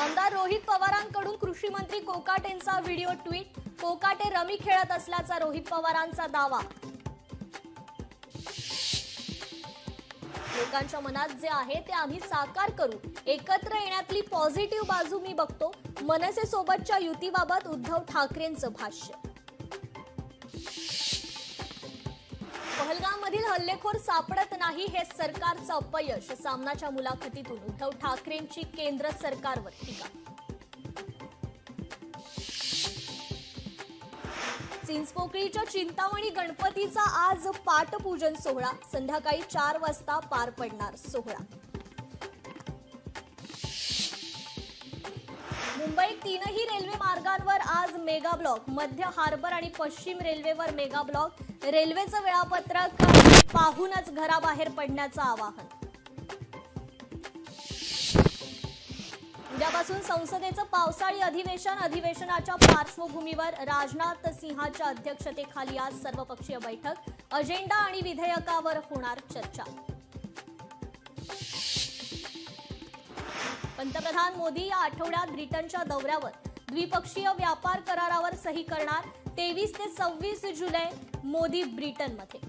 आमदार रोहित पवारांकडून कृषी मंत्री कोकाटेंचा व्हिडिओ ट्विट। कोकाटे रमी खेळत असल्याचा रोहित पवारांचा दावा। लोकांच्या मनात जे आहे ते आम्ही साकार करू, एकत्र येण्यातली पॉझिटिव्ह बाजू मी बघतो। मनसे सोबतच्या युतीबाबत उद्धव ठाकरेंचं भाष्य। पहलगाममधील हल्लेखोर सापडत नाही हे सरकारचं अपयश। सामनाच्या मुलाखतीतून उद्धव ठाकरेंची केंद्र सरकारवर टीका। चिंचपोकळीच्या चिंतामणी गणपतीचा आज पाटपूजन सोहळा। संध्याकाळी 4 वाजता पार पडणार सोहळा। मुंबईत 3ही रेल्वे मार्गांवर आज मेगा ब्लॉक। मध्य हार्बर आणि पश्चिम रेल्वेवर मेगा ब्लॉक। रेल्वेचं वेळापत्रक पाहूनच घराबाहेर पडण्याचं आवाहन। उद्यापासून संसदेचं पावसाळी अधिवेशनाच्या पार्श्वभूमीवर राजनाथ सिंहाच्या अध्यक्षतेखाली आज सर्वपक्षीय बैठक। अजेंडा आणि विधेयकावर होणार चर्चा। पंतप्रधान मोदी या आठवड्यात ब्रिटनच्या दौऱ्यावर। द्विपक्षीय व्यापार करारावर सही करणार। 23 ते 26 जुलै मोदी ब्रिटनमध्ये।